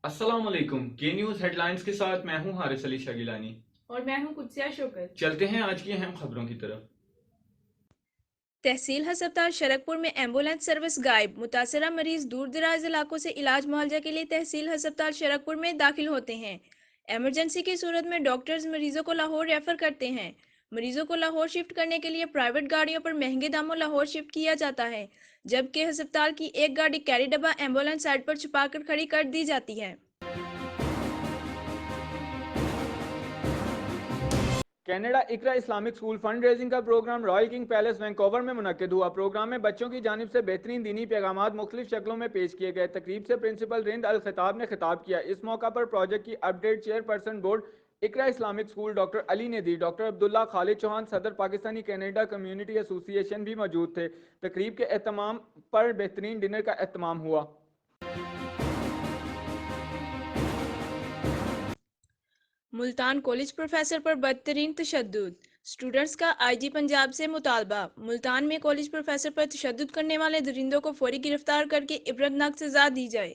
अस्सलाम वालेकुम। के न्यूज़ हेडलाइंस के साथ मैं हूं हारिस अली शगिलानी और मैं हूं कुदसिया शोकत। चलते हैं आज की अहम खबरों की तरफ। तहसील हस्पताल शरकपुर में एम्बुलेंस सर्विस गायब। मुतासरा मरीज दूर दराज इलाकों से इलाज मुआवजा के लिए तहसील हस्पताल शरकपुर में दाखिल होते हैं। एमरजेंसी की सूरत में डॉक्टर्स मरीजों को लाहौर रेफर करते हैं। मरीजों को लाहौर शिफ्ट करने के लिए प्राइवेट गाड़ियों पर महंगे दामों लाहौर शिफ्ट किया जाता है, जबकि हस्पताल की एक गाड़ी कैरी डब्बा एम्बुलेंस साइड पर छुपाकर खड़ी कर दी जाती है। Canada Iqra Islamic school fund raising का programme royal king palace Vancouver में मुनक्किद हुआ। प्रोग्राम में बच्चों की जानिब से बेहतरीन दीनी पैगामात मुख्तलिफ शक्लों में पेश किए गए। तकरीब से प्रिंसिपल रिंद अल खिताब ने खिताब किया। इस मौका पर प्रोजेक्ट की अपडेट चेयरपर्सन बोर्ड इकरा इस्लामिक स्कूल डॉक्टर अली ने दी। डॉक्टर अब्दुल्ला खालिद चौहान सदर पाकिस्तानी कनाडा कम्युनिटी एसोसिएशन भी मौजूद थे। तकरीब के एहतमाम पर बेहतरीन डिनर का एहतमाम हुआ। मुल्तान कॉलेज प्रोफेसर पर बदतरीन तशद्दुद। स्टूडेंट्स का आईजी पंजाब से मुतालबा। मुल्तान में कॉलेज प्रोफेसर पर तशद्दुद करने वाले दरिंदों को फौरी गिरफ्तार करके इबरतनाक सजा दी जाए।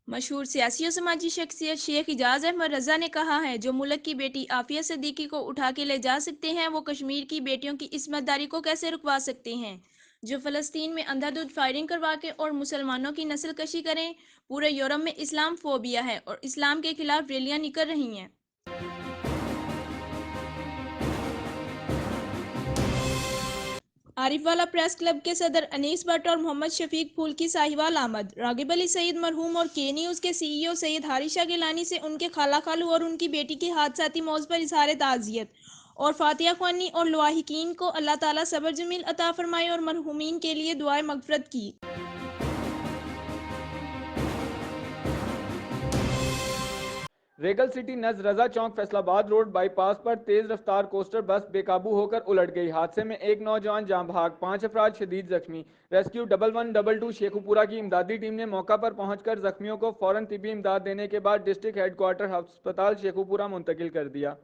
मशहूर सियासी और समाजी शख्सियत शेख इजाज अहमद रजा ने कहा है, जो मुल्क की बेटी आफिया सिद्दीकी को उठा के ले जा सकते हैं, वो कश्मीर की बेटियों की इस्मतदारी को कैसे रुकवा सकते हैं। जो फ़लस्तीन में अंधाधुंध फायरिंग करवा के और मुसलमानों की नस्ल कशी करें। पूरे यूरोप में इस्लाम फोबिया है और इस्लाम के खिलाफ रैलियां निकल रही हैं। आरिफवाला प्रेस क्लब के सदर अनीस भट्ट और मोहम्मद शफीक फूल की साहिवाल आमद। रागिब अली सईद मरहूम और के न्यूज़ के सीईओ सैयद हारिशा गिलानी से उनके खाला खालू और उनकी बेटी की हादसाती मौत पर इजहार ताज़ियत। और फातिया ख्वानी और लवाहिकीन को अल्लाह ताला सब्र जमील अता फरमाए और मरहूमीन के लिए दुआए मगफरत की। रेगल सिटी नज रजा चौक फैसलाबाद रोड बाईपास पर तेज रफ्तार कोस्टर बस बेकाबू होकर उलट गई। हादसे में एक नौजवान जाँ भाग, 5 अफराद शदीद जख्मी। रेस्क्यू 1112 शेखुपुरा की इमदादी टीम ने मौका पर पहुंचकर जख्मियों को फौरन तिबी इमदाद देने के बाद डिस्ट्रिक्ट हेडक्वार्टर अस्पताल शेखुपुरा मुंतकिल कर दिया।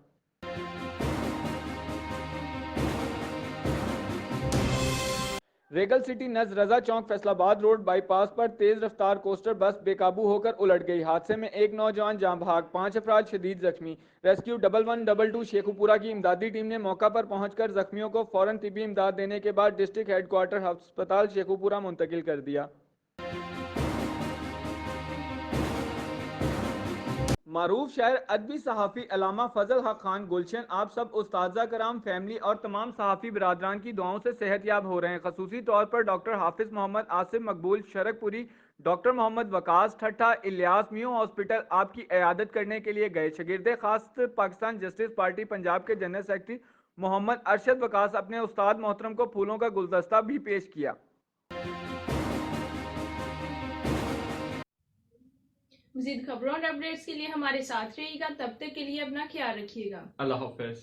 रेगल सिटी नज रजा चौक फैसलाबाद रोड बाईपास पर तेज रफ्तार कोस्टर बस बेकाबू होकर उलट गई। हादसे में एक नौजवान जाँ भाग, 5 अफराद शदीद जख्मी। रेस्क्यू 1112 शेखुपुरा की इमदादी टीम ने मौका पर पहुंचकर जख्मियों को फौरन तिबी इमदाद देने के बाद डिस्ट्रिक्ट हेडक्वार्टर अस्पताल शेखुपुरा मुंतकिल कर दिया। मारूफ शायर अदबी सहाफ़ी अल्लामा फ़ज़ल हक खान गुलशन आप सब उस्ताज़ा कराम फैमिली और तमाम सहाफ़ी बिरादरान की दुआओं से सेहतयाब हो रहे हैं। खसूसी तौर पर डॉक्टर हाफिज़ मोहम्मद आसिफ मकबूल शरकपुरी, डॉक्टर मोहम्मद वकास ठट्ठा इलियास मियो हॉस्पिटल आपकी इयादत करने के लिए गए। शगिर्द खास पाकिस्तान जस्टिस पार्टी पंजाब के जनरल सेक्रेटरी मोहम्मद अरशद वकास अपने उस्ताद मोहतरम को फूलों का गुलदस्ता भी पेश किया। मज़ीद खबरों और अपडेट्स के लिए हमारे साथ रहिएगा। तब तक के लिए अपना ख्याल रखिएगा। अल्लाह हाफ़िज़।